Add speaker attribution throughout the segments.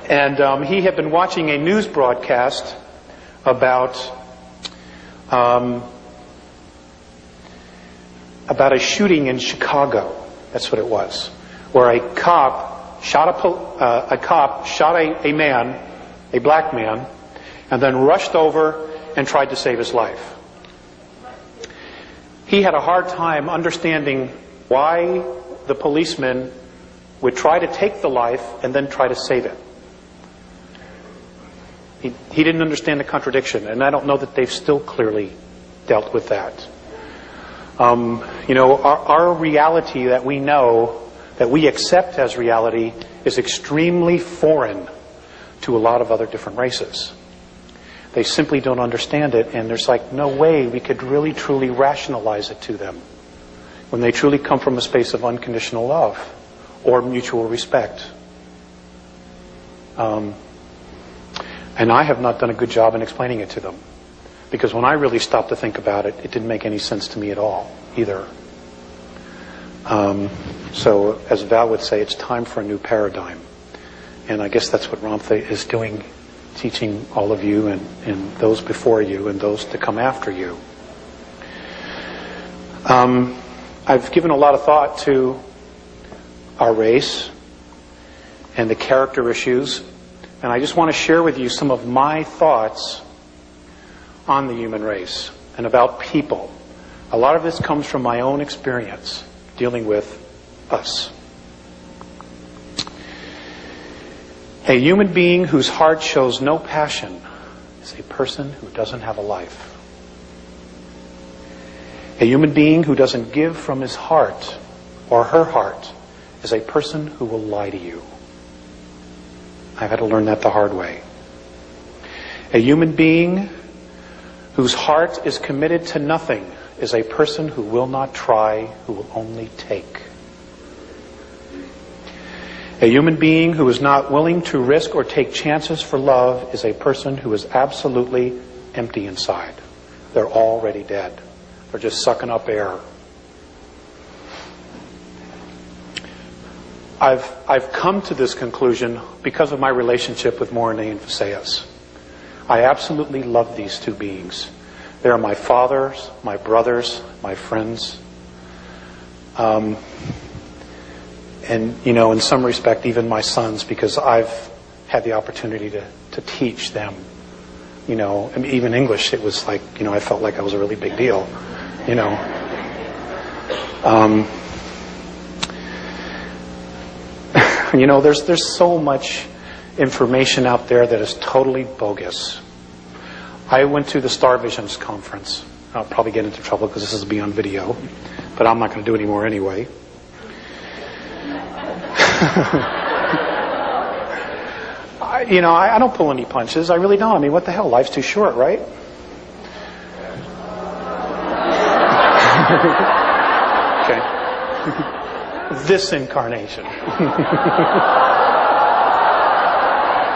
Speaker 1: And he had been watching a news broadcast about a shooting in Chicago. That's what it was, where a cop shot a man, a black man, and then rushed over and tried to save his life. He had a hard time understanding why the policeman would try to take the life and then try to save it. He didn't understand the contradiction, and I don't know that they've still clearly dealt with that. Our reality that we know, that we accept as reality, is extremely foreign to a lot of other different races. They simply don't understand it, and there's like no way we could really truly rationalize it to them when they truly come from a space of unconditional love or mutual respect. And I have not done a good job in explaining it to them, because when I really stopped to think about it, it didn't make any sense to me at all either. So as Val would say, it's time for a new paradigm. And I guess that's what Ramtha is doing, teaching all of you and those before you and those to come after you. I've given a lot of thought to our race and the character issues, and I just want to share with you some of my thoughts on the human race and about people. A lot of this comes from my own experience dealing with us. A human being whose heart shows no passion is a person who doesn't have a life. A human being who doesn't give from his heart or her heart is a person who will lie to you. I've had to learn that the hard way. A human being whose heart is committed to nothing is a person who will not try, who will only take. A human being who is not willing to risk or take chances for love is a person who is absolutely empty inside. They're already dead. They're just sucking up air. I've come to this conclusion because of my relationship with Morine and Visayas. I absolutely love these two beings. They are my fathers, my brothers, my friends. And, in some respect, even my sons, because I've had the opportunity to teach them. Even English, it was like, I felt like I was a really big deal. There's so much information out there that is totally bogus. I went to the Star Visions conference. I'll probably get into trouble because this is be on video, but I'm not going to do it anymore anyway. I don't pull any punches. I really don't. I mean, what the hell? Life's too short, right? Okay. This incarnation.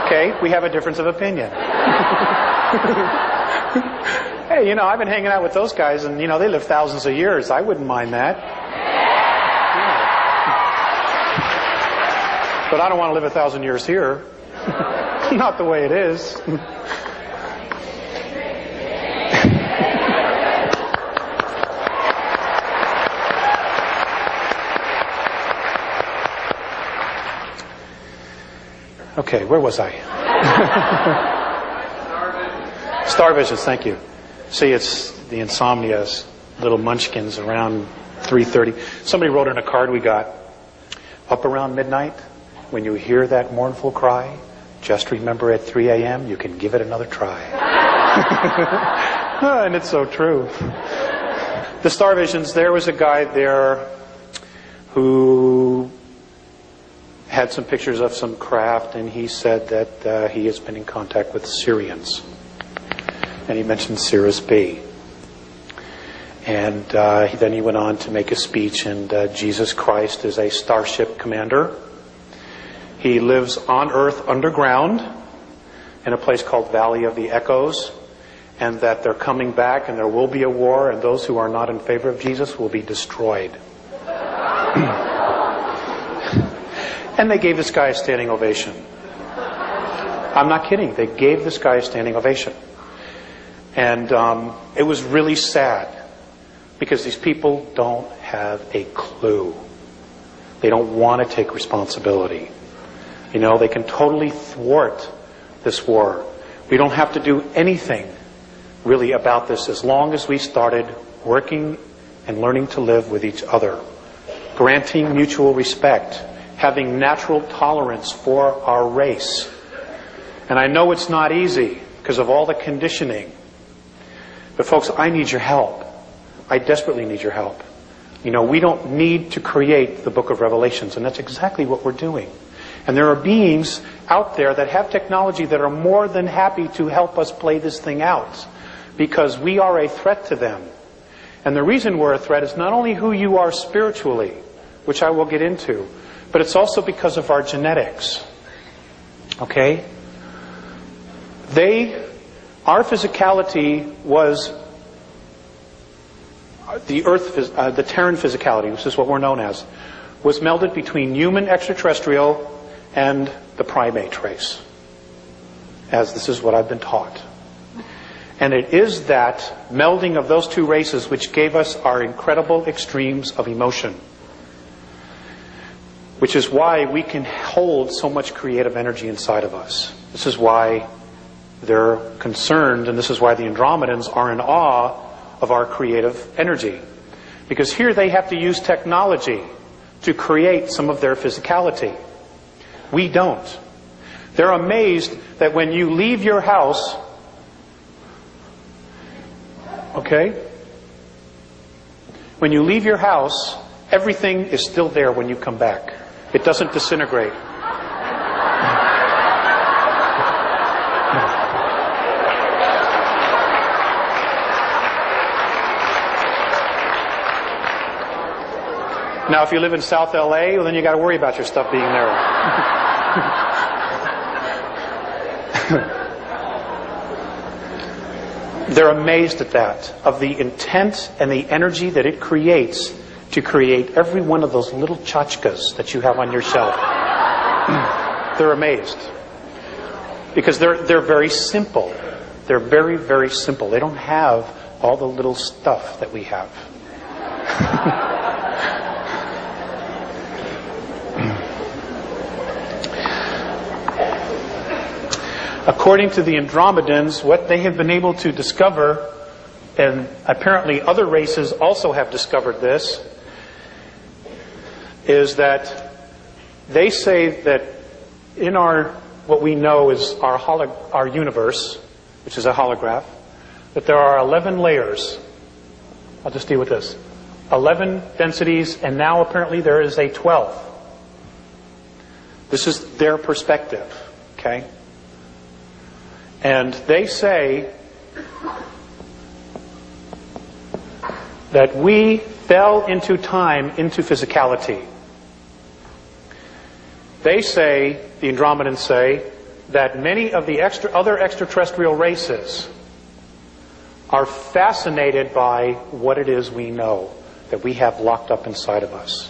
Speaker 1: Okay, we have a difference of opinion. Hey, I've been hanging out with those guys, and, they live thousands of years. I wouldn't mind that. Yeah. But I don't want to live 1,000 years here. Not the way it is. Okay, where was I? Star Visions, thank you. See, it's the insomnia, little munchkins around 3:30. Somebody wrote in a card we got, up around midnight, when you hear that mournful cry, just remember at 3 a.m. you can give it another try. And it's so true. The Star Visions, there was a guy there who had some pictures of some craft, and he said that he has been in contact with Syrians. And he mentioned Cirrus B. And then he went on to make a speech, and Jesus Christ is a starship commander. He lives on Earth underground in a place called Valley of the Echoes, and that they're coming back and there will be a war, and those who are not in favor of Jesus will be destroyed. And they gave this guy a standing ovation. I'm not kidding. They gave this guy a standing ovation. And it was really sad because these people don't have a clue. They don't want to take responsibility. You know, they can totally thwart this war. We don't have to do anything really about this as long as we started working and learning to live with each other, granting mutual respect, having natural tolerance for our race. And I know it's not easy because of all the conditioning. But folks, I need your help. I desperately need your help. You know, we don't need to create the book of Revelations, and that's exactly what we're doing. And there are beings out there that have technology that are more than happy to help us play this thing out, because we are a threat to them. And the reason we're a threat is not only who you are spiritually, which I will get into, but it's also because of our genetics. Okay? Our physicality was the Terran physicality, which is what we're known as, was melded between human extraterrestrial and the primate race, as this is what I've been taught. And it is that melding of those two races which gave us our incredible extremes of emotion, which is why we can hold so much creative energy inside of us. This is why they're concerned, and this is why the Andromedans are in awe of our creative energy. Because here they have to use technology to create some of their physicality. We don't. They're amazed that when you leave your house, okay? When you leave your house, everything is still there when you come back. It doesn't disintegrate. Now, if you live in South LA, well, then you got to worry about your stuff being there. They're amazed at that, of the intent and the energy that it creates to create every one of those little tchotchkes that you have on your shelf. They're amazed. Because they're very simple. They're very, very simple. They don't have all the little stuff that we have. According to the Andromedans, what they have been able to discover, and apparently other races also have discovered this, is that they say that in what we know is our universe, which is a holograph, that there are 11 layers. I'll just deal with this. 11 densities, and now apparently there is a 12th. This is their perspective, okay? And they say that we fell into time, into physicality. They say, the Andromedans say, that many of the other extraterrestrial races are fascinated by what it is we know, that we have locked up inside of us.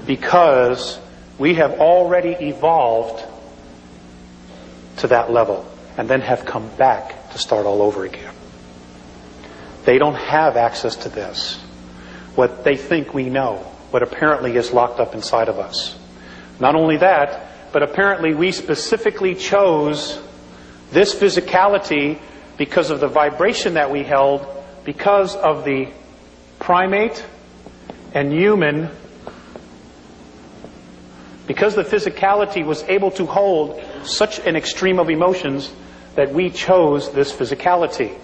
Speaker 1: Because we have already evolved to that level, and then have come back to start all over again. They don't have access to this. What they think we know, what apparently is locked up inside of us. Not only that, but apparently we specifically chose this physicality because of the vibration that we held, because of the primate and human, because the physicality was able to hold such an extreme of emotions that we chose this physicality.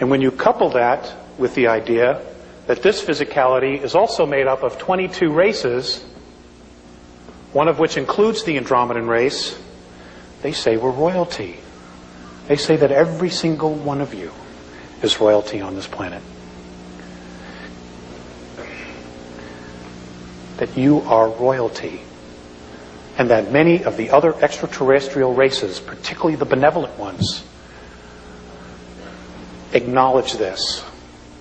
Speaker 1: And when you couple that with the idea that this physicality is also made up of 22 races, one of which includes the Andromedan race, they say we're royalty. They say that every single one of you is royalty on this planet. That you are royalty. And that many of the other extraterrestrial races, particularly the benevolent ones, acknowledge this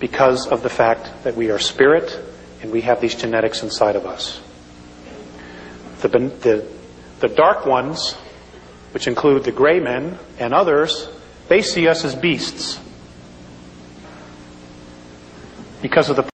Speaker 1: because of the fact that we are spirit And we have these genetics inside of us. The dark ones, which include the gray men and others, they see us as beasts because of the